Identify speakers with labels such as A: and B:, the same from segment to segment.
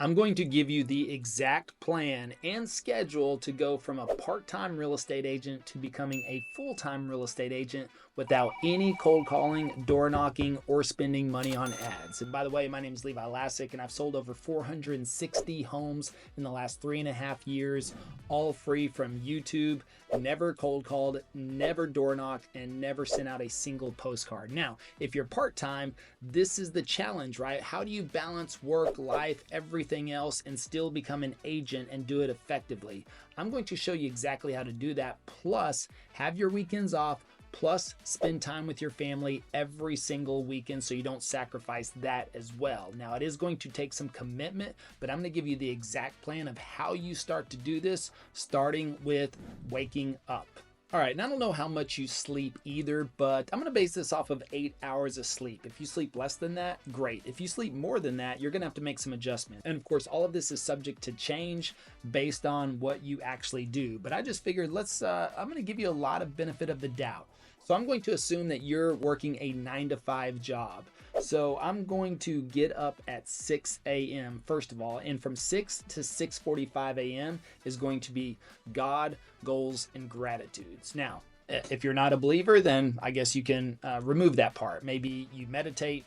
A: I'm going to give you the exact plan and schedule to go from a part-time real estate agent to becoming a full-time real estate agent without any cold calling, door knocking, or spending money on ads. And by the way, my name is Levi Lascsak, and I've sold over 460 homes in the last 3.5 years, all free from YouTube, never cold called, never door knocked, and never sent out a single postcard. Now, if you're part-time, this is the challenge, right? How do you balance work, life, everything else, and still become an agent and do it effectively? I'm going to show you exactly how to do that, plus have your weekends off, plus spend time with your family every single weekend so you don't sacrifice that as well. Now, it is going to take some commitment, but I'm going to give you the exact plan of how you start to do this, starting with waking up. All right, and I don't know how much you sleep either, but I'm going to base this off of 8 hours of sleep. If you sleep less than that, great. If you sleep more than that, you're going to have to make some adjustments. And of course, all of this is subject to change based on what you actually do. But I just figured I'm going to give you a lot of benefit of the doubt. So I'm going to assume that you're working a 9-to-5 job. So I'm going to get up at 6 a.m. first of all, and from 6 to 6:45 a.m. is going to be God, goals, and gratitudes. Now, if you're not a believer, then I guess you can remove that part. Maybe you meditate,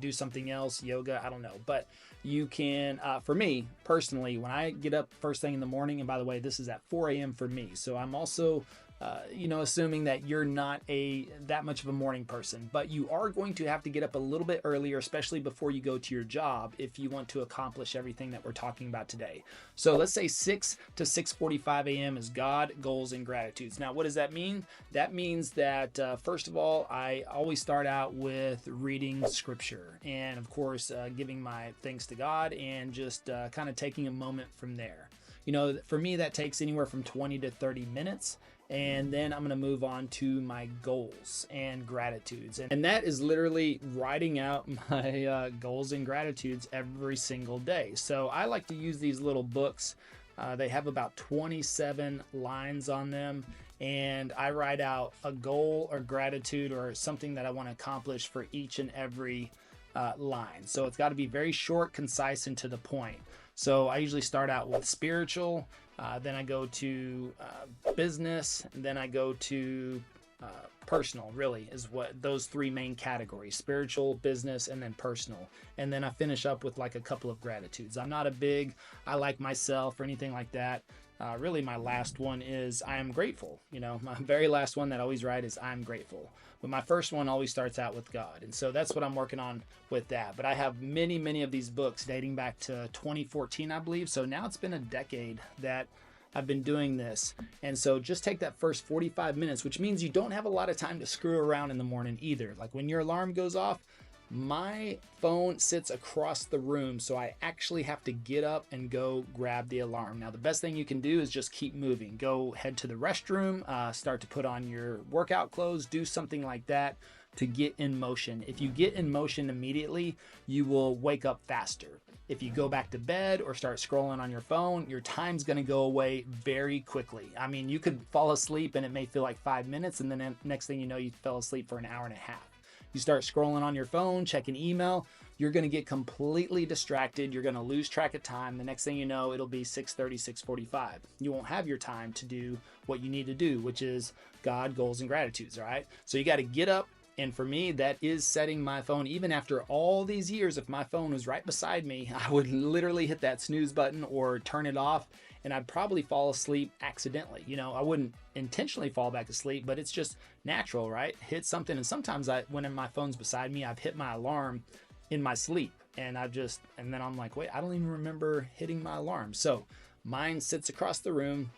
A: do something else, yoga, I don't know. But you can, for me personally, when I get up first thing in the morning, and by the way, this is at 4 a.m. for me. So I'm also assuming that you're not that much of a morning person, but you are going to have to get up a little bit earlier, especially before you go to your job, if you want to accomplish everything that we're talking about today. So let's say 6 to 6:45 a.m. is God, goals, and gratitudes. Now, what does that mean? That means that first of all, I always start out with reading scripture, and of course, giving my thanks to God, and just kind of taking a moment from there. You know, for me, that takes anywhere from 20 to 30 minutes. And then I'm going to move on to my goals and gratitudes. And that is literally writing out my goals and gratitudes every single day. So I like to use these little books. They have about 27 lines on them. And I write out a goal or gratitude or something that I want to accomplish for each and every line. So it's got to be very short, concise, and to the point. So I usually start out with spiritual, then I go to business, and then I go to personal, really, is what those three main categories: spiritual, business, and then personal. And then I finish up with like a couple of gratitudes. I'm not a big, I like myself or anything like that. Really, my last one is I am grateful. You know, my very last one that I always write is I'm grateful. But my first one always starts out with God. And so that's what I'm working on with that. But I have many, many of these books dating back to 2014, I believe. So now it's been a decade that I've been doing this. And so just take that first 45 minutes, which means you don't have a lot of time to screw around in the morning either. Like when your alarm goes off, my phone sits across the room, so I actually have to get up and go grab the alarm. Now, the best thing you can do is just keep moving. Go head to the restroom, start to put on your workout clothes, do something like that to get in motion. If you get in motion immediately, you will wake up faster. If you go back to bed or start scrolling on your phone, your time's going to go away very quickly. I mean, you could fall asleep and it may feel like 5 minutes, and then next thing you know, you fell asleep for an hour and a half. You start scrolling on your phone, checking email, you're going to get completely distracted. You're going to lose track of time. The next thing you know, it'll be 6:30, 6:45. You won't have your time to do what you need to do, which is God, goals, and gratitudes, all right? So you got to get up. And for me, that is setting my phone. Even after all these years, if my phone was right beside me, I would literally hit that snooze button or turn it off, and I'd probably fall asleep accidentally. You know, I wouldn't intentionally fall back asleep, but it's just natural, right? Hit something. And sometimes when my phone's beside me, I've hit my alarm in my sleep, and then I'm like, wait, I don't even remember hitting my alarm. So mine sits across the room.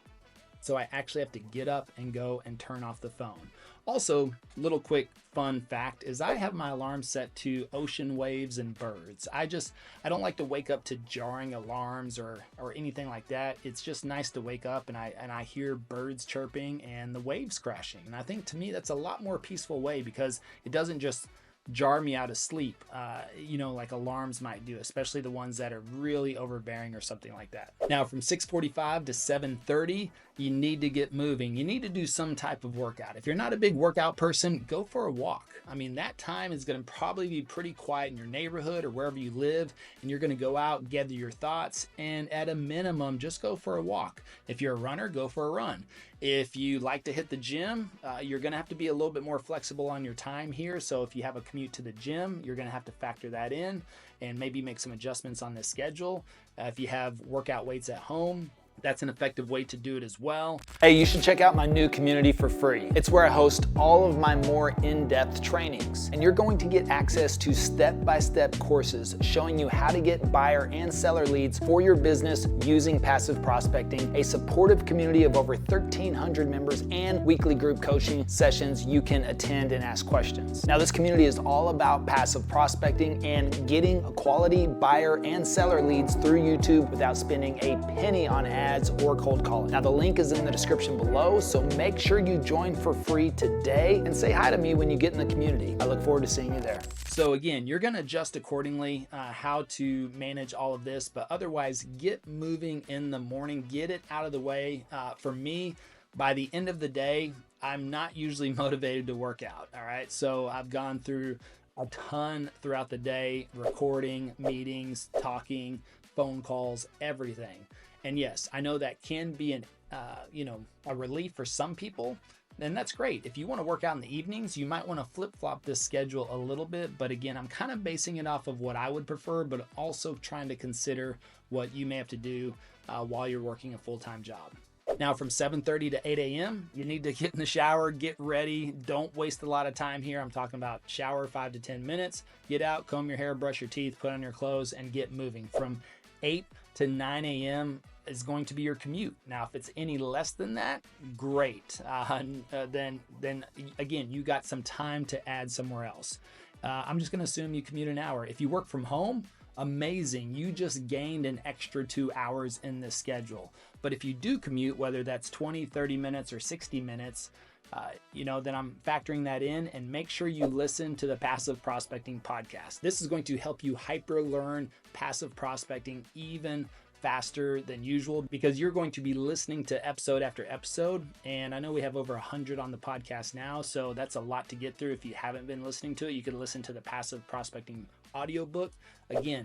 A: So I actually have to get up and go and turn off the phone. Also, little quick fun fact is I have my alarm set to ocean waves and birds. I don't like to wake up to jarring alarms or anything like that. It's just nice to wake up and I hear birds chirping and the waves crashing. And I think to me that's a lot more peaceful way, because it doesn't just jar me out of sleep, like alarms might do, especially the ones that are really overbearing or something like that. Now from 6:45 to 7:30 you need to get moving. You need to do some type of workout. If you're not a big workout person, go for a walk. I mean, that time is going to probably be pretty quiet in your neighborhood or wherever you live, and you're going to go out, gather your thoughts, and at a minimum, just go for a walk. If you're a runner, go for a run. If you like to hit the gym, you're going to have to be a little bit more flexible on your time here. So if you have a commute to the gym, you're going to have to factor that in and maybe make some adjustments on this schedule. If you have workout weights at home, that's an effective way to do it as well. Hey, you should check out my new community for free. It's where I host all of my more in-depth trainings, and you're going to get access to step-by-step courses showing you how to get buyer and seller leads for your business using passive prospecting, a supportive community of over 1,300 members, and weekly group coaching sessions you can attend and ask questions. Now, this community is all about passive prospecting and getting a quality buyer and seller leads through YouTube without spending a penny on ads or cold calling. Now, the link is in the description below, so make sure you join for free today and say hi to me when you get in the community. I look forward to seeing you there. So again, you're going to adjust accordingly how to manage all of this, but otherwise get moving in the morning, get it out of the way. For me, by the end of the day, I'm not usually motivated to work out. All right. So I've gone through a ton throughout the day, recording, meetings, talking, phone calls, everything. And yes, I know that can be a relief for some people, and that's great. If you want to work out in the evenings, you might want to flip-flop this schedule a little bit. But again, I'm kind of basing it off of what I would prefer, but also trying to consider what you may have to do while you're working a full-time job. Now, from 7:30 to 8 a.m., you need to get in the shower, get ready. Don't waste a lot of time here. I'm talking about shower 5 to 10 minutes. Get out, comb your hair, brush your teeth, put on your clothes, and get moving. From 8 to 9 a.m. is going to be your commute. Now, if it's any less than that, great. Then again, you got some time to add somewhere else. I'm just going to assume you commute an hour. If you work from home, amazing. You just gained an extra 2 hours in this schedule. But if you do commute, whether that's 20, 30 minutes or 60 minutes, then I'm factoring that in, and make sure you listen to the Passive Prospecting Podcast. This is going to help you hyper learn passive prospecting even faster than usual, because you're going to be listening to episode after episode. And I know we have over 100 on the podcast now, so that's a lot to get through. If you haven't been listening to it, you can listen to the Passive Prospecting audiobook. Again,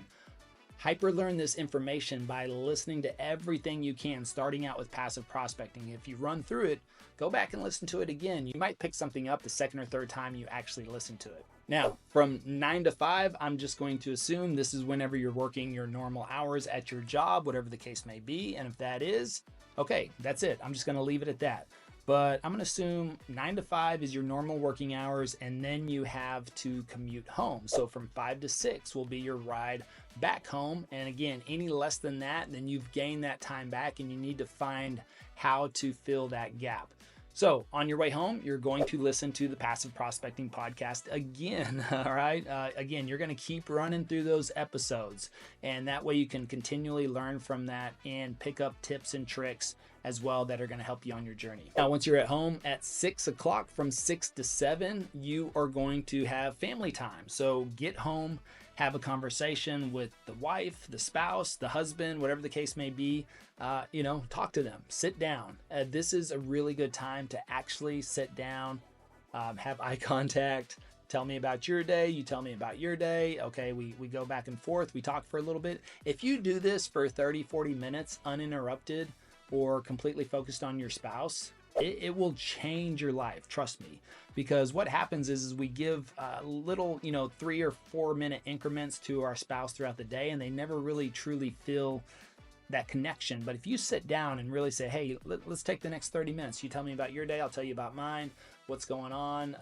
A: hyper learn this information by listening to everything you can, starting out with passive prospecting. If you run through it, go back and listen to it again. You might pick something up the second or third time you actually listen to it. Now, from 9 to 5, I'm just going to assume this is whenever you're working your normal hours at your job, whatever the case may be. And if that is, okay, that's it. I'm just going to leave it at that. But I'm going to assume 9 to 5 is your normal working hours, and then you have to commute home. So from 5 to 6 will be your ride back home. And again, any less than that, then you've gained that time back, and you need to find how to fill that gap. So on your way home, you're going to listen to the Passive Prospecting Podcast again. All right. Again, you're going to keep running through those episodes, and that way you can continually learn from that and pick up tips and tricks as well that are going to help you on your journey. Now, once you're at home at 6 o'clock, from 6 to 7, you are going to have family time. So get home, have a conversation with the wife, the spouse, the husband, whatever the case may be. Talk to them, sit down. This is a really good time to actually sit down, have eye contact. Tell me about your day. You tell me about your day. Okay, we go back and forth. We talk for a little bit. If you do this for 30, 40 minutes uninterrupted or completely focused on your spouse, it will change your life. Trust me. Because what happens is we give little, 3 or 4 minute increments to our spouse throughout the day, and they never really truly feel that connection. But if you sit down and really say, hey, let's take the next 30 minutes. You tell me about your day. I'll tell you about mine. What's going on,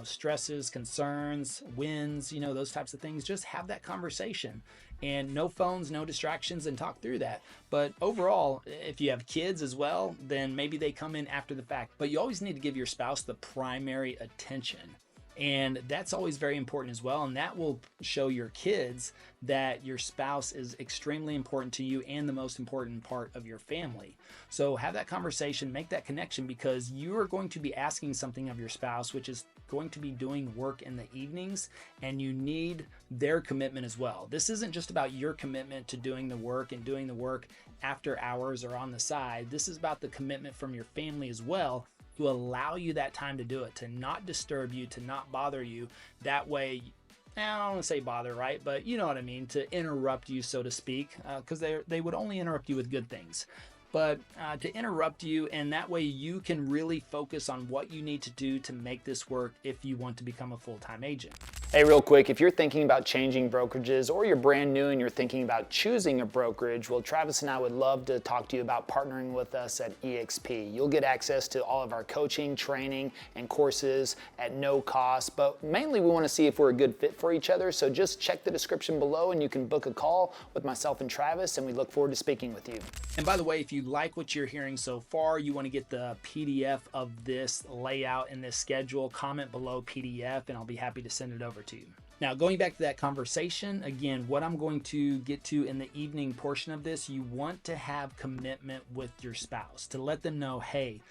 A: stresses, concerns, wins, those types of things. Just have that conversation, and no phones, no distractions, and talk through that. But overall, if you have kids as well, then maybe they come in after the fact. But you always need to give your spouse the primary attention. And that's always very important as well. And that will show your kids that your spouse is extremely important to you and the most important part of your family. So have that conversation, make that connection, because you are going to be asking something of your spouse, which is going to be doing work in the evenings, and you need their commitment as well. This isn't just about your commitment to doing the work and doing the work after hours or on the side. This is about the commitment from your family as well, to allow you that time to do it, to not disturb you, to not bother you. That way, I don't want to say bother, right? But you know what I mean, to interrupt you, so to speak, because they would only interrupt you with good things. But to interrupt you, and that way you can really focus on what you need to do to make this work if you want to become a full-time agent.
B: Hey, real quick, if you're thinking about changing brokerages, or you're brand new and you're thinking about choosing a brokerage, well, Travis and I would love to talk to you about partnering with us at eXp. You'll get access to all of our coaching, training, and courses at no cost, but mainly we want to see if we're a good fit for each other. So just check the description below and you can book a call with myself and Travis, and we look forward to speaking with you.
A: And by the way, if you like what you're hearing so far, you want to get the PDF of this layout and this schedule, comment below PDF, and I'll be happy to send it over to you. Now, going back to that conversation, again, what I'm going to get to in the evening portion of this, you want to have commitment with your spouse to let them know, hey,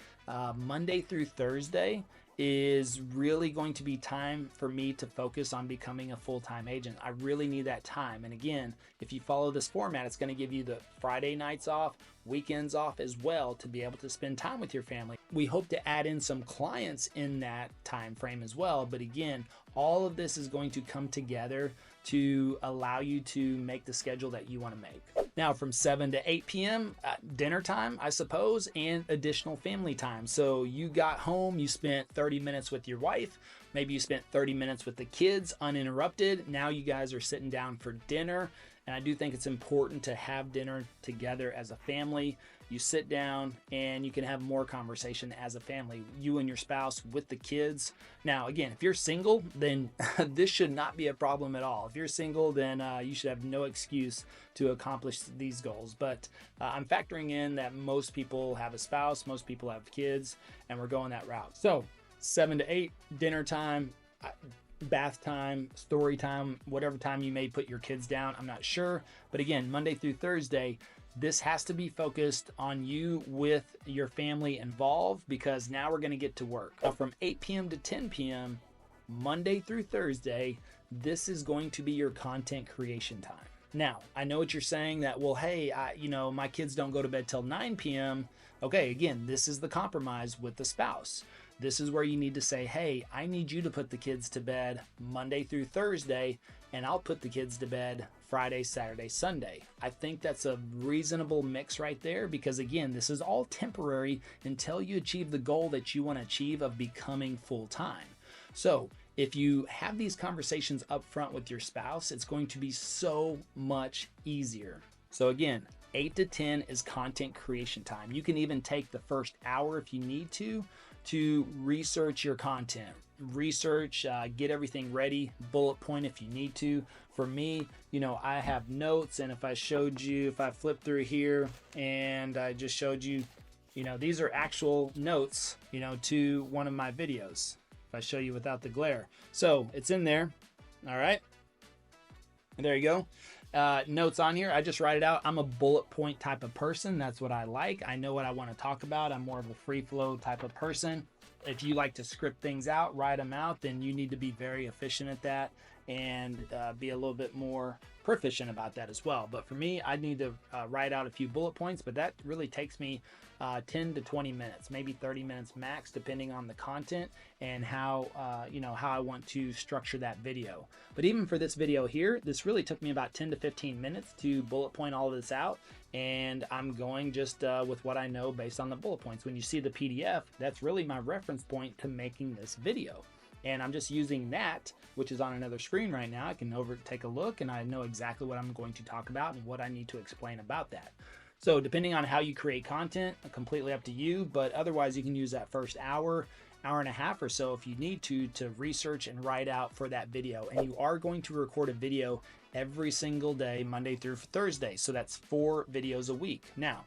A: Monday through Thursday is really going to be time for me to focus on becoming a full-time agent. I really need that time. And again, if you follow this format, it's going to give you the Friday nights off, weekends off as well, to be able to spend time with your family. We hope to add in some clients in that time frame as well. But again, all of this is going to come together to allow you to make the schedule that you want to make. Now, from 7 to 8 p.m., dinner time, I suppose, and additional family time. So you got home, you spent 30 minutes with your wife, maybe you spent 30 minutes with the kids uninterrupted. Now you guys are sitting down for dinner. And I do think it's important to have dinner together as a family. You sit down and you can have more conversation as a family, you and your spouse with the kids. Now, again, if you're single, then this should not be a problem at all. If you're single, then you should have no excuse to accomplish these goals. But I'm factoring in that most people have a spouse, most people have kids, and we're going that route. So 7 to 8, dinner time, bath time, story time, whatever time you may put your kids down, I'm not sure. But again, Monday through Thursday, this has to be focused on you with your family involved, because now we're going to get to work. Now, from 8 p.m. to 10 p.m., Monday through Thursday, this is going to be your content creation time. Now, I know what you're saying, that, well, hey, my kids don't go to bed till 9 p.m. Okay, again, this is the compromise with the spouse. This is where you need to say, hey, I need you to put the kids to bed Monday through Thursday, and I'll put the kids to bed Friday, Saturday, Sunday. I think that's a reasonable mix right there, because again, this is all temporary until you achieve the goal that you want to achieve of becoming full-time. So if you have these conversations up front with your spouse, it's going to be so much easier. So again, 8 to 10 is content creation time. You can even take the first hour if you need to research your content, get everything ready, bullet point if you need to. For me, I have notes, and if I flip through here and I just showed you, these are actual notes, to one of my videos. If I show you without the glare. So it's in there. All right. And there you go. Notes on here. I just write it out. I'm a bullet point type of person. That's what I like. I know what I want to talk about. I'm more of a free flow type of person. If you like to script things out, write them out, then you need to be very efficient at that and be a little bit more proficient about that as well. But for me, I need to write out a few bullet points, but that really takes me 10 to 20 minutes, maybe 30 minutes max, depending on the content and how I want to structure that video. But even for this video here, this really took me about 10 to 15 minutes to bullet point all of this out. And I'm going just with what I know based on the bullet points. When you see the PDF, that's really my reference point to making this video. And I'm just using that, which is on another screen right now. I can take a look and I know exactly what I'm going to talk about and what I need to explain about that. So depending on how you create content, completely up to you, but otherwise you can use that first hour and a half or so if you need to research and write out for that video. And you are going to record a video every single day, Monday through Thursday. So that's 4 videos a week. Now,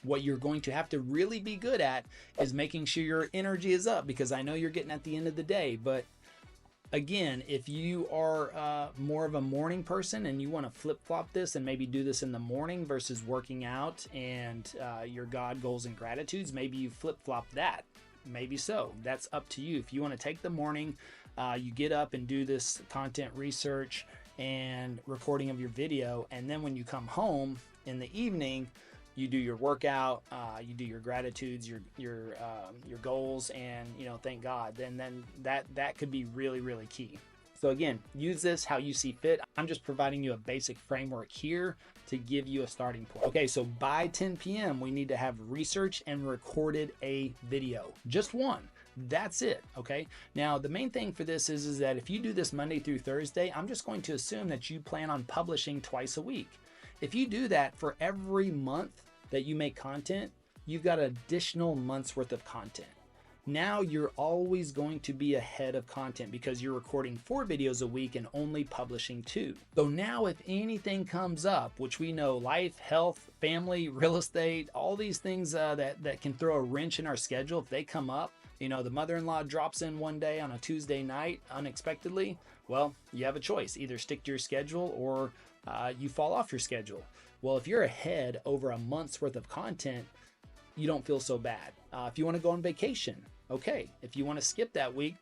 A: what you're going to have to really be good at is making sure your energy is up, because I know you're getting at the end of the day, but again, if you are more of a morning person and you want to flip-flop this and maybe do this in the morning versus working out and your God goals and gratitudes, maybe you flip-flop that. maybe so. That's up to you. If you want to take the morning, you get up and do this content research and recording of your video, and then when you come home in the evening, you do your workout, you do your gratitudes, your goals, and thank God. Then that could be really, really key. So again, use this how you see fit. I'm just providing you a basic framework here to give you a starting point. Okay, so by 10 p.m. we need to have researched and recorded a video, just one. That's it. Okay, now the main thing for this is that if you do this Monday through Thursday, I'm just going to assume that you plan on publishing twice a week. If you do that for every month that you make content, you've got an additional month's worth of content. Now you're always going to be ahead of content because you're recording 4 videos a week and only publishing 2. So now if anything comes up, which we know life, health, family, real estate, all these things that can throw a wrench in our schedule, if they come up, the mother-in-law drops in one day on a Tuesday night unexpectedly, well, you have a choice. Either stick to your schedule or you fall off your schedule. Well, if you're ahead over a month's worth of content, you don't feel so bad. If you want to go on vacation, okay. If you want to skip that week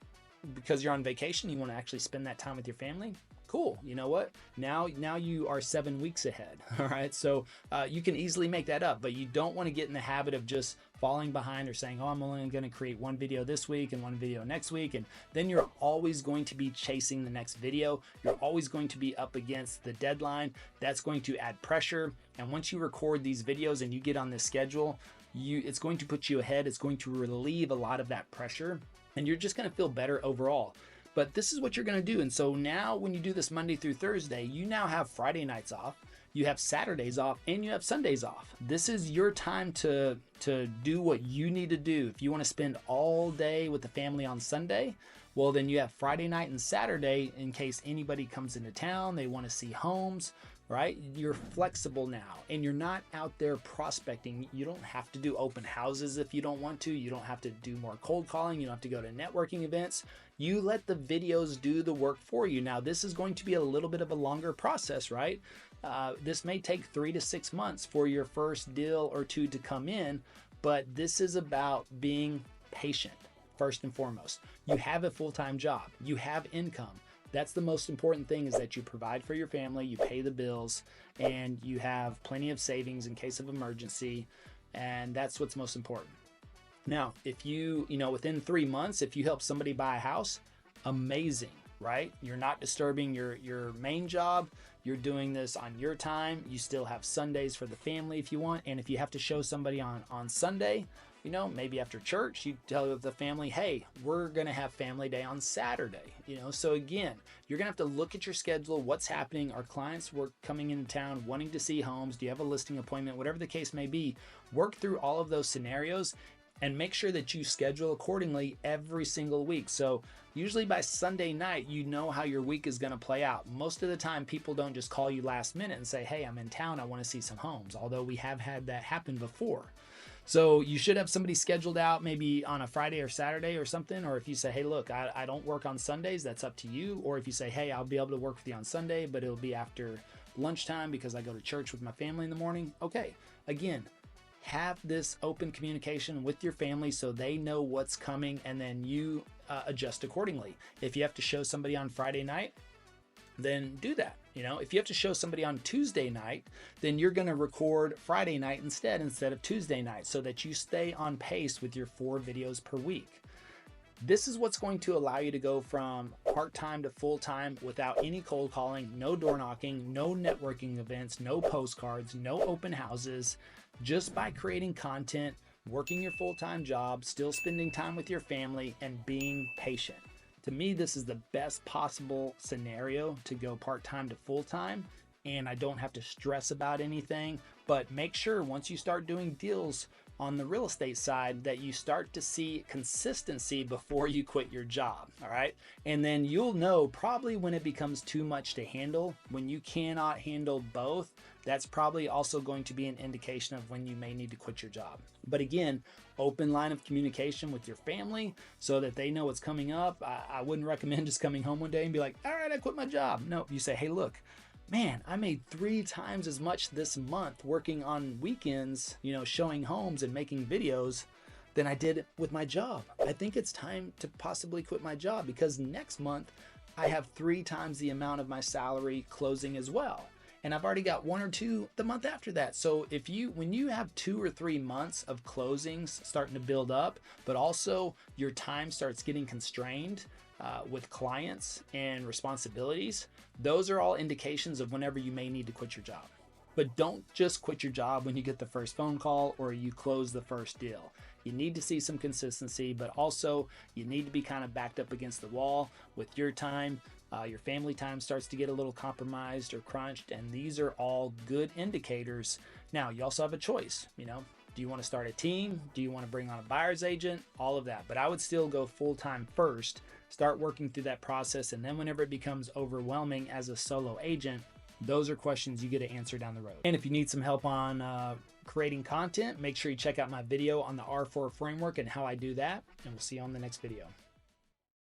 A: because you're on vacation, you want to actually spend that time with your family, cool. You know what? Now you are 7 weeks ahead. All right. So you can easily make that up, but you don't want to get in the habit of just falling behind or saying, oh, I'm only going to create 1 video this week and 1 video next week. And then you're always going to be chasing the next video. You're always going to be up against the deadline. That's going to add pressure. And once you record these videos and you get on this schedule, it's going to put you ahead. It's going to relieve a lot of that pressure, and you're just going to feel better overall. But this is what you're going to do. And so now when you do this Monday through Thursday, you now have Friday nights off, you have Saturdays off, and you have Sundays off. This is your time to do what you need to do. If you want to spend all day with the family on Sunday, well, then you have Friday night and Saturday in case anybody comes into town, they want to see homes, right? You're flexible now, and you're not out there prospecting. You don't have to do open houses if you don't want to. You don't have to do more cold calling. You don't have to go to networking events. You let the videos do the work for you. Now, this is going to be a little bit of a longer process, right? This may take 3 to 6 months for your first deal or 2 to come in, but this is about being patient, first and foremost. You have a full-time job. You have income. That's the most important thing, is that you provide for your family, you pay the bills, and you have plenty of savings in case of emergency. And that's what's most important. Now, if you within 3 months, if you help somebody buy a house, amazing, right? You're not disturbing your main job. You're doing this on your time. You still have Sundays for the family if you want. And if you have to show somebody on Sunday, maybe after church, you tell the family, hey, we're going to have family day on Saturday. So again, you're going to have to look at your schedule, what's happening. Our clients were coming into town wanting to see homes. Do you have a listing appointment? Whatever the case may be, work through all of those scenarios and make sure that you schedule accordingly every single week. So usually by Sunday night, you know how your week is going to play out. Most of the time, people don't just call you last minute and say, hey, I'm in town, I want to see some homes, although we have had that happen before. So you should have somebody scheduled out maybe on a Friday or Saturday or something. Or if you say, hey, look, I don't work on Sundays, that's up to you. Or if you say, hey, I'll be able to work with you on Sunday, but it'll be after lunchtime because I go to church with my family in the morning. Okay, again, have this open communication with your family so they know what's coming, and then you adjust accordingly. If you have to show somebody on Friday night, then do that. If you have to show somebody on Tuesday night, then you're going to record Friday night instead of Tuesday night, so that you stay on pace with your 4 videos per week. This is what's going to allow you to go from part-time to full-time without any cold calling, no door knocking, no networking events, no postcards, no open houses, just by creating content, working your full-time job, still spending time with your family, and being patient. To me, this is the best possible scenario to go part-time to full-time, and I don't have to stress about anything. But make sure once you start doing deals on the real estate side that you start to see consistency before you quit your job, all right? And then you'll know probably when it becomes too much to handle. When you cannot handle both, that's probably also going to be an indication of when you may need to quit your job. But again, open line of communication with your family so that they know what's coming up. I wouldn't recommend just coming home one day and be like, all right, I quit my job. No, you say, hey, look, man, I made 3 times as much this month working on weekends, showing homes and making videos than I did with my job. I think it's time to possibly quit my job because next month I have 3 times the amount of my salary closing as well. And I've already got 1 or 2 the month after that. So when you have 2 or 3 months of closings starting to build up, but also your time starts getting constrained with clients and responsibilities, those are all indications of whenever you may need to quit your job. But don't just quit your job when you get the first phone call or you close the first deal. You need to see some consistency, but also you need to be kind of backed up against the wall with your time. Your family time starts to get a little compromised or crunched, and these are all good indicators. Now, you also have a choice, do you want to start a team? Do you want to bring on a buyer's agent? All of that. But I would still go full-time first, start working through that process, and then whenever it becomes overwhelming as a solo agent, those are questions you get to answer down the road. And if you need some help on creating content, make sure you check out my video on the R4 framework and how I do that, and we'll see you on the next video.